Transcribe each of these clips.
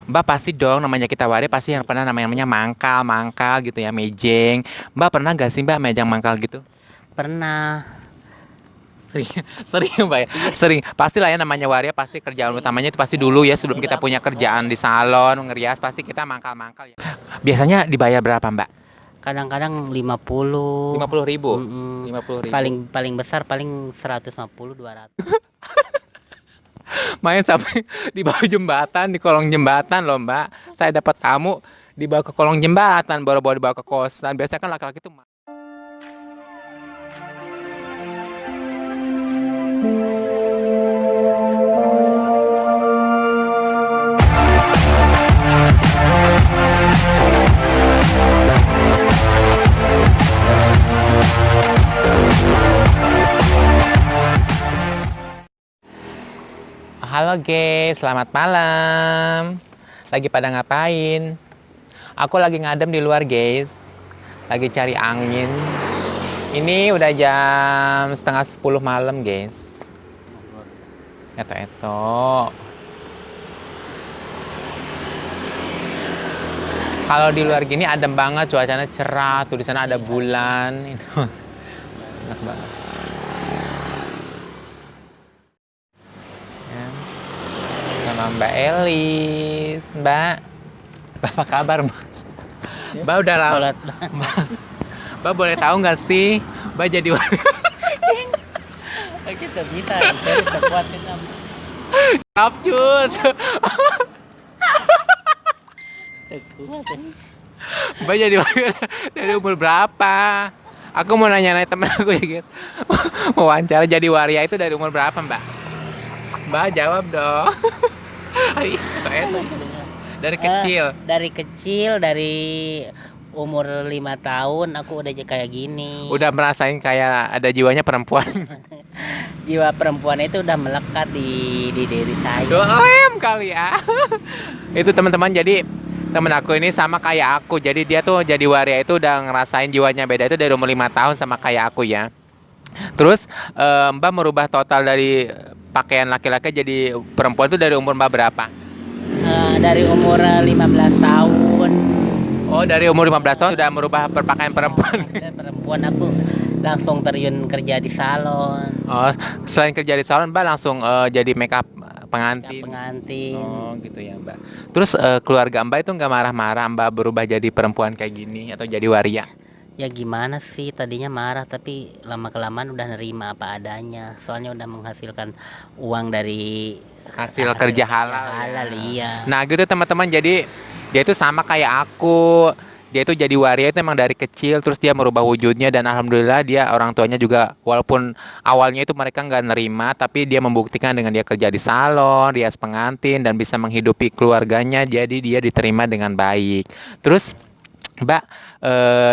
Mbak pasti dong namanya kita waria pasti yang pernah namanya mangkal, mangkal gitu ya, mejeng. Mbak pernah gak sih Mbak mejang mangkal gitu? Pernah. Sering, sering Mbak ya? Iya, Sering. Pastilah ya namanya waria pasti kerjaan sering. utamanya itu pasti dulu ya sebelum Dulu kita aku punya kerjaan di oh, salon, ngerias pasti kita mangkal-mangkal ya. Biasanya dibayar berapa Mbak? kadang-kadang 50. 50.000. Mm-mm. 50.000. Paling paling besar paling 150 200. Main sampai di bawah jembatan, di kolong jembatan loh Mbak. Saya dapat tamu dibawa ke kolong jembatan, baru-baru dibawa ke kosan. Biasanya kan laki-laki tuh. Halo guys, selamat malam. Lagi pada ngapain? Aku lagi ngadem di luar guys. Lagi cari angin. Ini udah jam setengah 10 malam guys. Eto-eto. Kalau di luar gini adem banget, cuacanya cerah. Tuh di sana ada bulan. Enak banget. Ya. Sama Mbak Elis. Mbak, apa kabar Mbak? Mbak udah lama. Sholat. Mbak boleh tahu nggak sih, Mbak jadi Kita bisa, kita kuat kita. Kapcus. Kuat. Mbak jadi dari umur berapa? Aku mau nanya-nanya temen aku ya gitu. Mau wawancara jadi waria itu dari umur berapa Mbak? Mbak jawab dong. Ayo, enak. Dari kecil. Dari kecil, dari umur 5 tahun aku udah kayak gini. Udah merasain kayak ada jiwanya perempuan. Jiwa perempuan itu udah melekat di diri saya. Doem kali ya. Itu teman-teman jadi temen aku ini sama kayak aku. Jadi dia tuh jadi waria itu udah ngerasain jiwanya beda itu dari umur 5 tahun sama kayak aku ya. Terus Mbak merubah total dari pakaian laki-laki jadi perempuan itu dari umur Mbak berapa? Dari umur 15 tahun. Oh, dari umur 15 tahun sudah merubah berpakaian perempuan. Dan perempuan aku langsung terjun kerja di salon. Oh, selain kerja di salon Mbak langsung jadi makeup pengantin. Pengantin. Oh, gitu ya Mbak. Terus keluarga Mbak itu nggak marah-marah Mbak berubah jadi perempuan kayak gini atau jadi waria? Ya gimana sih, tadinya marah tapi lama kelamaan udah nerima apa adanya. Soalnya udah menghasilkan uang dari Hasil kerja halal ya. halal, iya. Nah gitu teman-teman, jadi dia itu sama kayak aku. Dia itu jadi waria itu emang dari kecil, terus dia merubah wujudnya dan alhamdulillah dia orang tuanya juga walaupun awalnya itu mereka nggak nerima, tapi dia membuktikan dengan dia kerja di salon, dia pengantin dan bisa menghidupi keluarganya, jadi dia diterima dengan baik. Terus Mbak,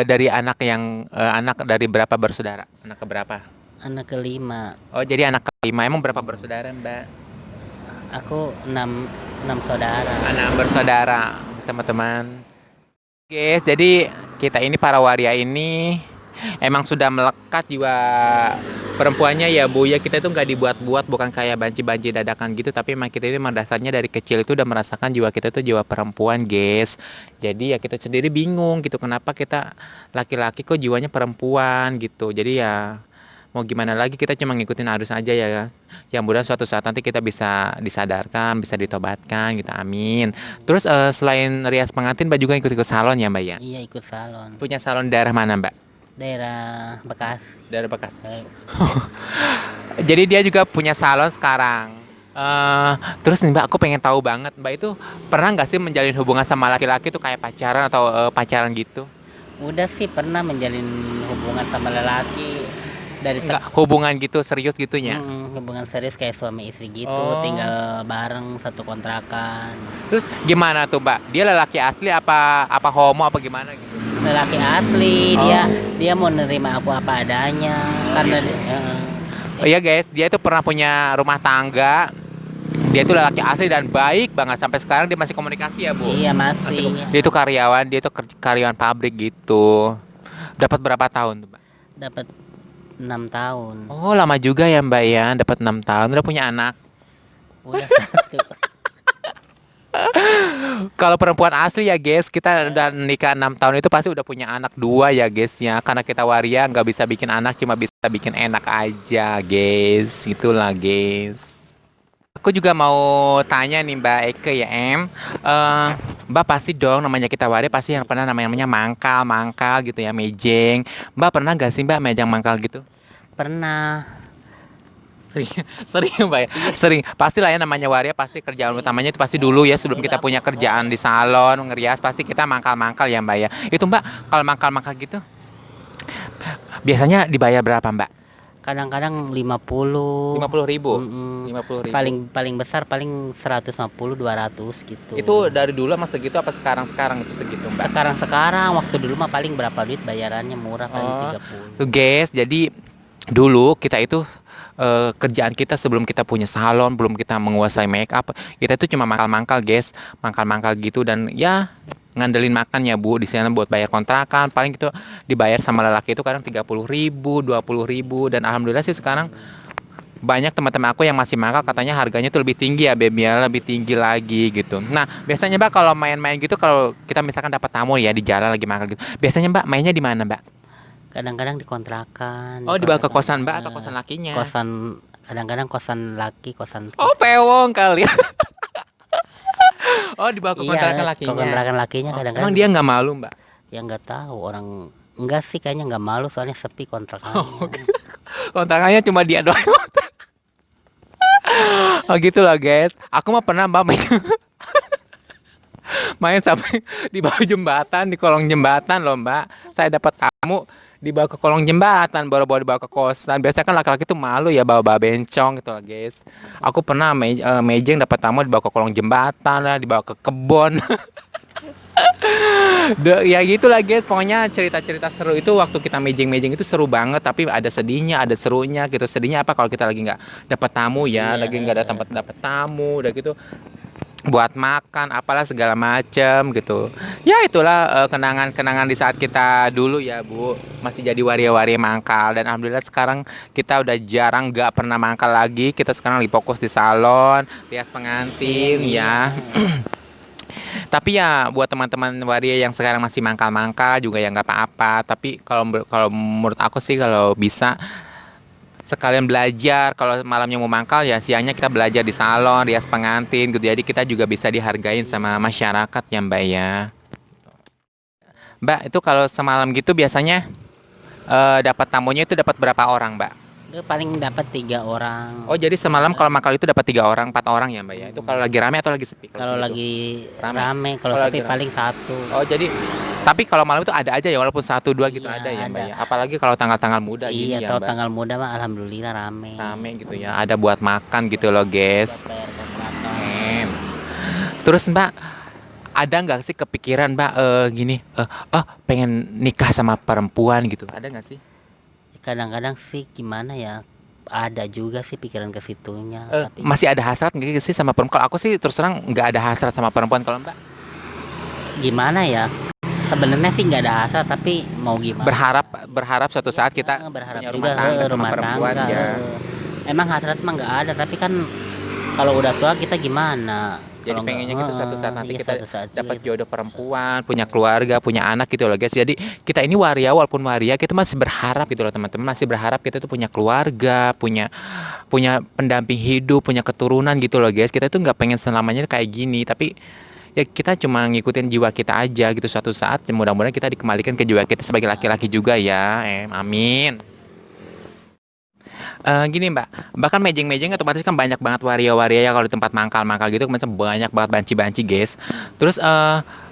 dari anak yang anak dari berapa bersaudara? Anak keberapa? Anak kelima. Oh jadi anak kelima, emang berapa bersaudara Mbak? Aku enam saudara. Anak bersaudara, teman-teman. Guys, jadi kita ini para waria ini emang sudah melekat jiwa perempuannya ya Bu ya. Kita itu nggak dibuat-buat, bukan kayak banci-banci dadakan gitu, tapi emang kita itu emang dasarnya dari kecil itu udah merasakan jiwa kita itu jiwa perempuan guys. Jadi ya kita sendiri bingung gitu kenapa kita laki-laki kok jiwanya perempuan gitu. Jadi ya mau gimana lagi, kita cuma ngikutin arus aja ya. Yang mudah suatu saat nanti kita bisa disadarkan, bisa ditobatkan gitu, amin. Terus selain rias pengantin Mbak juga ikut-ikut salon ya Mbak ya? Iya, ikut salon. Punya salon daerah mana Mbak? Daerah Bekasi. Daerah Bekas. Eh, Jadi dia juga punya salon sekarang. Terus nih Mbak, aku pengen tahu banget Mbak itu pernah nggak sih menjalin hubungan sama laki-laki tuh kayak pacaran atau pacaran gitu? Udah sih pernah menjalin hubungan sama lelaki dari Enggak, hubungan gitu serius gitunya. hubungan serius kayak suami istri gitu, Oh. tinggal bareng satu kontrakan. Terus gimana tuh Mbak? Dia lelaki asli apa homo apa gimana gitu? Lelaki asli, Oh. dia mau nerima aku apa adanya karena Oh iya guys, dia itu pernah punya rumah tangga. Dia itu lelaki asli dan baik banget sampai sekarang dia masih komunikasi ya Bu. iya masih. Dia itu karyawan, dia itu karyawan pabrik gitu. Dapat berapa tahun tuh Mbak? Dapat 6 tahun. Oh lama juga ya Mbak ya, dapat 6 tahun. Udah punya anak. Udah satu. Kalau perempuan asli ya guys, kita udah nikah 6 tahun itu pasti udah punya anak dua ya guys ya. Karena kita waria nggak bisa bikin anak, cuma bisa bikin enak aja guys. Itulah guys. Aku juga mau tanya nih Mbak Eke ya Eh, Mbak pasti dong namanya kita waria pasti yang pernah namanya mangkal, mangkal gitu ya, mejeng. Mbak pernah gak sih Mbak mejang mangkal gitu? Pernah. Sering, sering Mbak ya? Sering. Pastilah ya namanya waria pasti kerjaan utamanya itu pasti dulu ya sebelum kita punya kerjaan di salon, ngerias pasti kita mangkal-mangkal ya Mbak ya. Itu Mbak kalau mangkal-mangkal gitu biasanya dibayar berapa Mbak? Kadang-kadang 50. 50.000. Mm-mm. 50.000. Paling paling besar paling 150 200 gitu. Itu dari dulu mas segitu apa sekarang itu segitu Mbak? Sekarang waktu dulu mah paling berapa duit bayarannya murah paling Oh, 30. tuh guys, jadi dulu kita itu kerjaan kita sebelum kita punya salon, belum kita menguasai make up, kita itu cuma mangkal-mangkal guys, mangkal-mangkal gitu dan ya ngandelin makan ya Bu di sana buat bayar kontrakan, paling itu dibayar sama lelaki itu kadang 30.000, 20.000 dan alhamdulillah sih sekarang banyak teman-teman aku yang masih mangkal katanya harganya tuh lebih tinggi ya Beb ya, lebih tinggi lagi gitu. Nah biasanya Mbak kalau main-main gitu kalau kita misalkan dapat tamu ya di jalan lagi mangkal gitu, biasanya Mbak mainnya di mana Mbak? Kadang-kadang dikontrakan. Oh dibawa ke kosan Mbak atau kosan lakinya? Kosan, kadang-kadang kosan laki, kosan. Oh pewong kali ya. Oh dibawa ke Iya, kontrakan lakinya. kontrakan lakinya Oh, kadang-kadang. emang dia nggak malu Mbak? Ya nggak tahu orang. Enggak sih, kayaknya nggak malu soalnya sepi kontrakannya. Kontrakannya cuma dia doang. Oh gitu loh guys. Aku mah pernah Mbak main main sampai di bawah jembatan, di kolong jembatan loh Mbak. Saya dapat tamu dibawa ke kolong jembatan, baru-baru dibawa ke kosan. Biasanya kan laki-laki tuh malu ya bawa-bawa bencong gitu loh guys. Aku pernah mejeng dapat tamu dibawa ke kolong jembatan lah, dibawa ke kebon. Ya gitulah guys, pokoknya cerita-cerita seru itu waktu kita mejeng-mejeng itu seru banget, tapi ada sedihnya, ada serunya gitu. Sedihnya apa kalau kita lagi nggak dapat tamu ya, Iya. lagi nggak ada tempat dapat tamu, udah gitu buat makan apalah segala macam gitu. Ya itulah kenangan-kenangan di saat kita dulu ya Bu masih jadi waria-waria mangkal dan alhamdulillah sekarang kita udah jarang nggak pernah mangkal lagi. Kita sekarang lagi fokus di salon, rias pengantin ya. Tapi ya buat teman-teman waria yang sekarang masih mangkal-mangkal juga ya nggak apa-apa. Tapi kalau menurut aku sih kalau bisa sekalian belajar kalau malamnya mau mangkal ya siangnya kita belajar di salon rias pengantin gitu jadi kita juga bisa dihargain sama masyarakat ya Mbak ya. Mbak itu kalau semalam gitu biasanya dapat tamunya itu dapat berapa orang Mbak? Dia paling dapat 3 orang. Oh jadi semalam kalau mangkal itu dapat 3 orang 4 orang ya Mbak ya, itu kalau lagi rame atau lagi sepi? Kalau segitu? lagi Rame. rame, kalau Kalau sepi lagi rame. paling 1. Oh jadi tapi kalau malam itu ada aja ya walaupun 1 2 gitu Iya, ada ya Mbak ada. ya, apalagi kalau tanggal-tanggal muda gini Iya, ya kalau Mbak, tanggal muda mah alhamdulillah rame. rame gitu ya, ada buat makan gitu loh guys. Buat bayar kontrakan. Terus Mbak, ada nggak sih kepikiran Mbak gini, pengen nikah sama perempuan gitu? Ada nggak sih? Kadang-kadang sih gimana ya, ada juga sih pikiran ke situnya, tapi Masih ada hasrat nggak sih sama perempuan? Kalau aku sih terus terang nggak ada hasrat sama perempuan. Kalau Mbak gimana ya? Sebenarnya sih nggak ada asa, tapi mau gimana? berharap suatu saat kita berharap punya juga rumah tangga sama rumah perempuan tangga. ya. Emang hasrat mah nggak ada, tapi kan kalau udah tua kita gimana? Jadi Kalau pengennya nggak, kita suatu saat nanti iya, kita suatu saat juga dapat kita- jodoh perempuan, punya keluarga, punya anak gitu loh guys. Jadi kita ini waria walaupun waria kita masih berharap gitu loh teman-teman, masih berharap kita tuh punya keluarga, punya punya pendamping hidup, punya keturunan gitu loh guys. Kita tuh nggak pengen selamanya kayak gini, tapi ya kita cuma ngikutin jiwa kita aja gitu. Suatu saat mudah-mudahan kita dikembalikan ke jiwa kita sebagai laki-laki juga ya. Amin. Gini Mbak, bahkan mejeng-mejeng otomatis kan banyak banget waria-waria ya kalau di tempat mangkal-mangkal gitu macam banyak banget banci-banci guys. Terus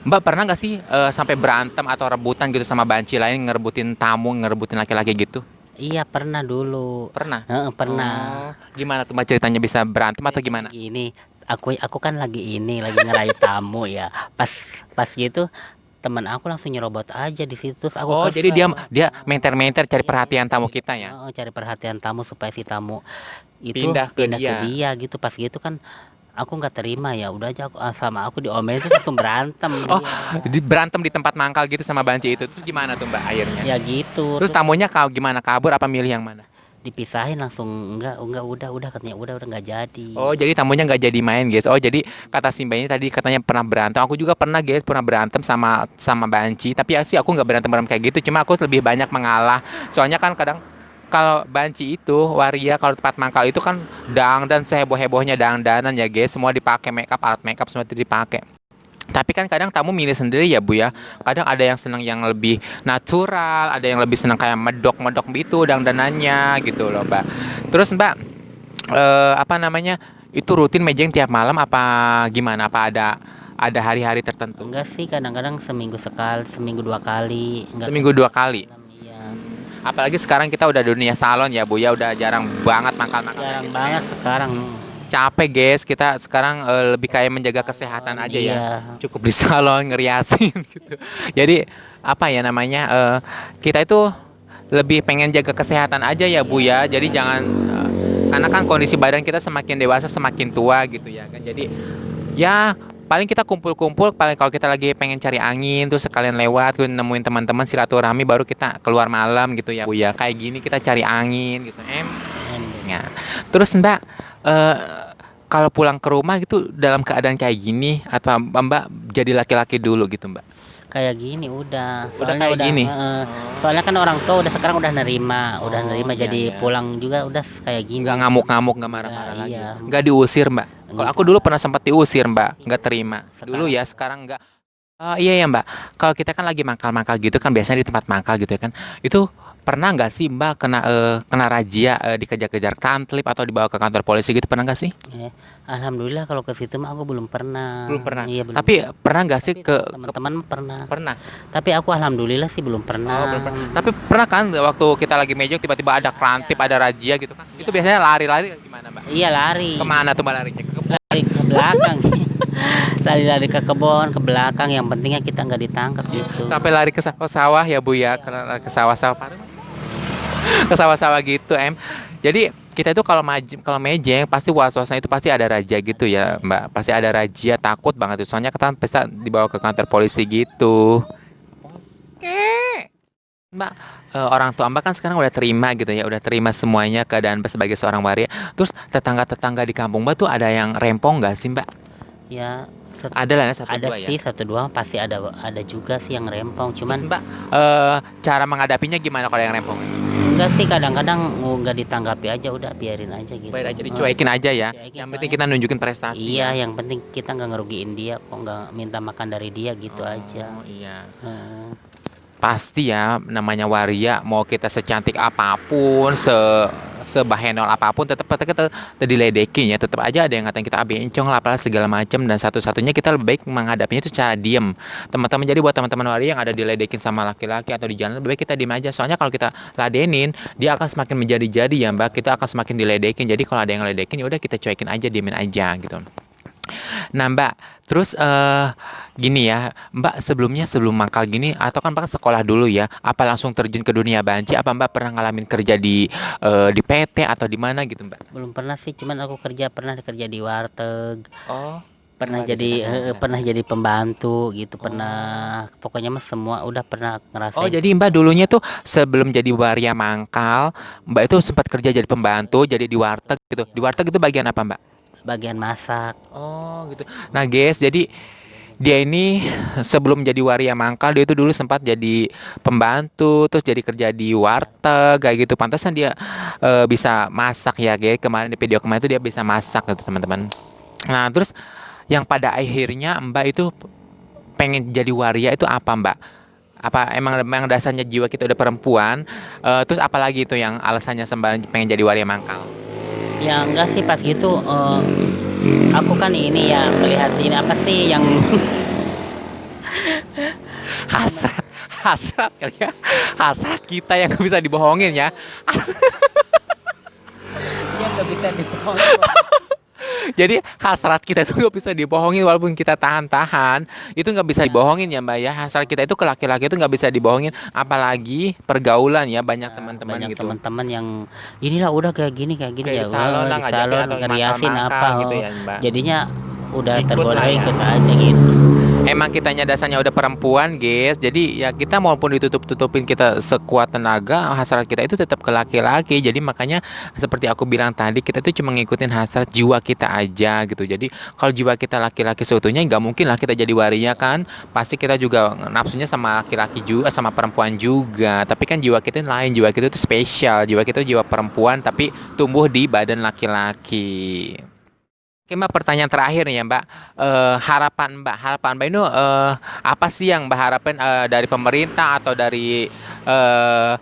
Mbak pernah nggak sih sampai berantem atau rebutan gitu sama banci lain ngerebutin tamu, ngerebutin laki-laki gitu? Iya, pernah dulu. Pernah? Pernah. Oh, gimana tuh Mbak ceritanya bisa berantem atau gimana? Gini, aku kan lagi ngerayu tamu ya. Pas gitu teman aku langsung nyerobot aja di situ, terus aku Oh, kesel. jadi dia menter-menter cari Iya, perhatian tamu iya. kita ya? Cari perhatian tamu supaya si tamu itu Pindah ke pindah ke dia. dia gitu. Pas gitu kan aku nggak terima, ya udah aja sama aku diomelin, terus langsung berantem Oh, dia. berantem di tempat mangkal gitu sama banci itu. Terus gimana tuh Mbak akhirnya? Ya gitu. Terus tamunya kau gimana? Kabur apa milih yang mana? dipisahin langsung enggak udah katanya udah nggak jadi. Oh, jadi tamunya nggak jadi main, guys. Oh, jadi kata Simba ini tadi katanya pernah berantem. Aku juga pernah, guys, pernah berantem sama sama Banci. Tapi ya sih aku nggak berantem berantem kayak gitu. Cuma aku lebih banyak mengalah. Soalnya kan kadang kalau Banci itu waria kalau tempat mangkal itu kan dan seheboh-hebohnya danan ya, guys. Semua dipakai alat makeup semua itu dipakai. Tapi kan kadang tamu milih sendiri ya Bu ya. Kadang ada yang senang yang lebih natural, ada yang lebih senang kayak medok-medok gitu dandanannya gitu loh, Mbak. Terus Mbak, apa namanya? Itu rutin mejeng tiap malam apa gimana? Apa ada hari-hari tertentu? Enggak sih, kadang-kadang seminggu sekali, seminggu 2 kali, enggak Seminggu 2 kali. iya. Apalagi sekarang kita udah dunia salon ya Bu ya, udah jarang banget makan-makan. Jarang banget sekarang. Capek guys, kita sekarang lebih kayak menjaga kesehatan aja ya. Iya. Cukup di salon ngeriasin gitu. Jadi apa ya namanya? Kita itu lebih pengen jaga kesehatan aja ya Bu ya. Jadi jangan karena kan kondisi badan kita semakin dewasa semakin tua gitu ya kan. Jadi ya paling kita kumpul-kumpul paling kalau kita lagi pengen cari angin terus sekalian lewat tuh nemuin teman-teman silaturahmi baru kita keluar malam gitu ya Bu ya. Kayak gini kita cari angin gitu. Ya. Terus Mbak eh, kalau pulang ke rumah gitu dalam keadaan kayak gini atau Mbak jadi laki-laki dulu gitu Mbak? Kayak gini udah. Udah Soalnya kayak gini? soalnya kan orang tua udah sekarang udah nerima, Iya, jadi iya. pulang juga udah kayak gini. Nggak ngamuk-ngamuk, nggak marah-marah Nah, lagi. iya. Nggak diusir Mbak. Kalau aku dulu pernah sempat diusir Mbak, nggak terima. Dulu ya, sekarang nggak. Oh iya ya Mbak, kalau kita kan lagi mangkal-mangkal gitu kan biasanya di tempat mangkal gitu ya kan. Itu pernah nggak sih Mbak kena razia dikejar-kejar kantlip atau dibawa ke kantor polisi gitu pernah nggak sih? Ya, alhamdulillah kalau ke situ mah aku belum pernah. Belum pernah. Iya belum. Tapi pernah nggak sih Teman-teman mah pernah. pernah? Tapi aku alhamdulillah sih belum Oh, pernah. belum pernah. Tapi pernah kan waktu kita lagi mejong tiba-tiba ada klantip, ada razia gitu kan? Itu biasanya lari-lari gimana Mbak? Iya lari. Kemana tuh Mbak larinya? Ke kebun? Lari ke belakang sih. Lari-lari ke kebun, ke belakang. Yang pentingnya kita nggak ditangkap gitu. Sampai lari ke sawah ya Bu ya, ke sawah-sawah ke sawah-sawah gitu Jadi kita itu kalau mejeng pasti was-wasnya itu pasti ada raja gitu ya Mbak. Pasti ada razia takut banget itu. Soalnya kita bisa dibawa ke kantor polisi gitu. Oke. Mbak, orang tua Mbak kan sekarang udah terima gitu ya, udah terima semuanya keadaan Mbak sebagai seorang waria. Terus tetangga-tetangga di kampung Mbak tuh ada yang rempong nggak sih Mbak? Ya Ada lah ya satu ada dua ya. sih satu dua pasti ada juga sih yang rempong. Terus Cuman Mbak, cara menghadapinya gimana kalau yang rempong? enggak sih, kadang-kadang nggak ditanggapi aja, udah biarin aja gitu. Biar aja dicuekin aja ya. Dicuekin, Yang penting kita nunjukin prestasi. Iya, ya. yang penting kita nggak ngerugiin dia, kok nggak minta makan dari dia gitu aja. Oh iya. Eh, Pasti ya namanya waria mau kita secantik apapun, sebahenol apapun tetap kita diledekin ya. Tetap aja ada yang ngatain kita bencong lah apalah segala macam dan satu-satunya kita lebih baik menghadapinya itu secara diem. Teman-teman jadi buat teman-teman waria yang ada diledekin sama laki-laki atau di jalan lebih baik kita diem aja. Soalnya kalau kita ladenin dia akan semakin menjadi-jadi ya Mbak. Kita akan semakin diledekin. Jadi kalau ada yang ledekin ya udah kita cuekin aja, diemin aja gitu. Nah Mbak, terus gini ya, Mbak sebelum mangkal gini, atau kan Mbak sekolah dulu ya, apa langsung terjun ke dunia banci? Apa Mbak pernah ngalamin kerja di PT atau di mana gitu Mbak? belum pernah sih, cuman aku pernah kerja di warteg, Oh, pernah gimana jadi ceritanya? pernah jadi pembantu gitu, pernah pokoknya mah semua udah pernah Oh, ngerasain. jadi Mbak dulunya tuh sebelum jadi waria mangkal, Mbak itu sempat kerja jadi pembantu, jadi di warteg gitu. Di warteg itu bagian apa Mbak? Bagian masak. Oh gitu. Nah guys, jadi dia ini sebelum jadi waria mangkal dia itu dulu sempat jadi pembantu, terus jadi kerja di warteg kayak gitu. Pantesan dia bisa masak ya, guys. Kemarin di video kemarin itu dia bisa masak gitu teman-teman. Nah terus yang pada akhirnya Mbak itu pengen jadi waria itu apa Mbak? Apa emang dasarnya jiwa kita udah perempuan? Terus apalagi itu yang alasannya Mbak pengen jadi waria mangkal? Ya enggak sih, pas gitu aku kan ini ya melihat ini apa sih yang Hasrat, hasrat kali ya, hasrat kita yang nggak bisa dibohongin ya. dia nggak bisa dibohongin. Jadi hasrat kita itu nggak bisa dibohongin walaupun kita tahan-tahan itu nggak bisa dibohongin ya Mbak ya. Hasrat kita itu ke laki-laki itu nggak bisa dibohongin, apalagi pergaulan ya banyak teman-teman Banyak gitu. teman-teman yang inilah udah kayak gini Kayak ya, di salon lah di ngajakin salon atau ngeriasin mangkal-mangkal apa, gitu ya Mbak. jadinya udah Ikut tergoda lah ya. ikut aja gitu. emang kitanya dasarnya udah perempuan, guys. Jadi ya kita maupun ditutup-tutupin kita sekuat tenaga, hasrat kita itu tetap ke laki-laki. Jadi makanya seperti aku bilang tadi, kita tuh cuma ngikutin hasrat jiwa kita aja gitu. Jadi kalau jiwa kita laki-laki seutuhnya, nggak mungkin lah kita jadi waria kan. Pasti kita juga nafsunya sama laki-laki juga, sama perempuan juga. Tapi kan jiwa kita lain, jiwa kita itu spesial. Jiwa kita jiwa perempuan tapi tumbuh di badan laki-laki. Oke Mbak, pertanyaan terakhir nih ya Mbak. Harapan Mbak itu apa sih yang Mbak harapin dari pemerintah atau dari eh,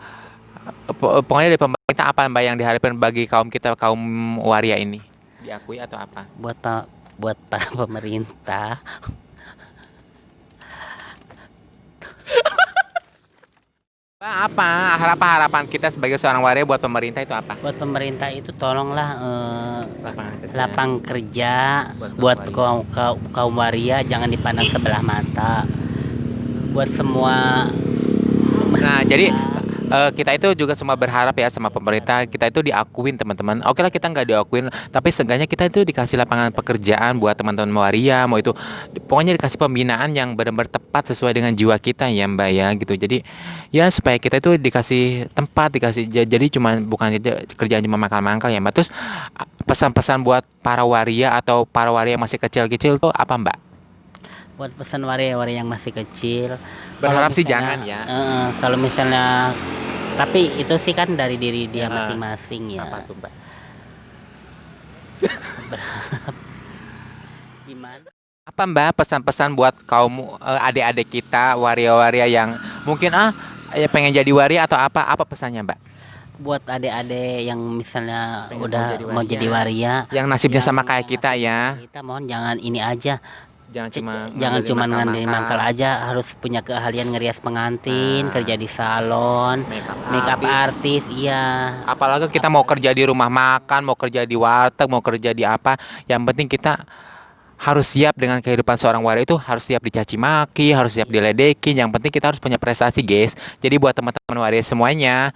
pokoknya dari pemerintah, apa Mbak yang diharapkan bagi kaum kita, kaum waria ini? Diakui atau apa? Buat para pemerintah, Mbak, apa harapan kita sebagai seorang waria buat pemerintah itu apa? itu tolonglah Lapangan kerja lapang kerja buat buat kaum waria. kaum waria, jangan dipandang sebelah mata. Buat semua Nah, jadi pemerintah, kita itu juga semua berharap ya sama pemerintah, kita itu diakuin teman-teman. Oke lah kita nggak diakuin, tapi seenggaknya kita itu dikasih lapangan pekerjaan buat teman-teman waria, mau itu pokoknya dikasih pembinaan yang benar-benar tepat sesuai dengan jiwa kita ya Mbak ya gitu. Jadi ya supaya kita itu dikasih tempat, jadi cuma bukan kerjaan cuma mangkal-mangkal ya Mbak. Terus pesan-pesan buat para waria atau para waria yang masih kecil-kecil tuh apa Mbak? buat pesan waria-waria yang masih kecil, Berharap sih misalnya jangan ya. kalau misalnya, tapi itu sih kan dari diri dia Ya, masing-masing ya. apa tuh Mbak? Gimana? Apa Mbak pesan-pesan buat kaum adik-adik kita waria-waria yang mungkin ya pengen jadi waria atau apa pesannya Mbak? Buat adik-adik yang misalnya Pengen udah mau jadi waria, Yang nasibnya yang sama kayak kita ya. kita mohon jangan ini aja, Jangan cuma ngandelin ngandelin mangkal aja, harus punya keahlian ngerias pengantin, kerja di salon, makeup artis, iya. Apalagi kita mau kerja di rumah makan, mau kerja di warteg, mau kerja di apa, yang penting kita harus siap dengan kehidupan seorang waria, itu harus siap dicaci maki, harus siap diledekin. Yang penting kita harus punya prestasi, guys. Jadi buat teman-teman waria semuanya,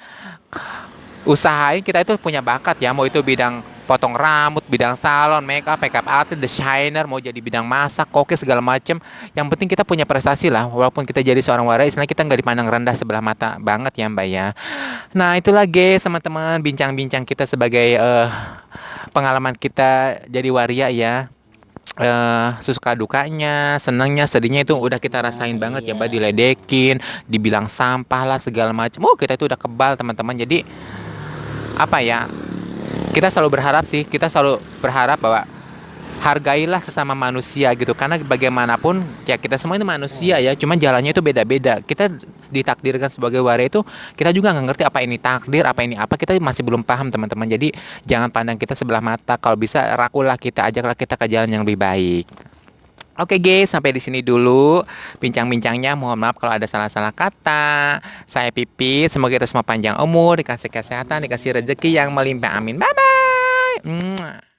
usahain kita itu punya bakat ya, mau itu bidang potong rambut, bidang salon, makeup artist, designer, mau jadi bidang masak, koki segala macem. Yang penting kita punya prestasi lah, walaupun kita jadi seorang waria, istilahnya kita nggak dipandang rendah sebelah mata banget ya Mbak ya. Nah itulah guys teman-teman, bincang-bincang kita sebagai pengalaman kita jadi waria ya. Suka dukanya, senangnya, sedihnya itu udah kita rasain banget ya Mbak, diledekin, dibilang sampah lah segala macam. Oh kita itu udah kebal teman-teman. Jadi apa ya, kita selalu berharap bahwa hargailah sesama manusia gitu, karena bagaimanapun ya kita semua itu manusia ya, cuma jalannya itu beda-beda. Kita ditakdirkan sebagai waria itu, kita juga nggak ngerti apa ini takdir, apa ini apa, kita masih belum paham teman-teman. Jadi jangan pandang kita sebelah mata, kalau bisa rakulah kita, ajaklah kita ke jalan yang lebih baik. Oke guys, sampai di sini dulu bincang-bincangnya. Mohon maaf kalau ada salah-salah kata. Saya Pipit, semoga kita semua panjang umur, dikasih kesehatan, dikasih rezeki yang melimpah. Amin. Bye bye.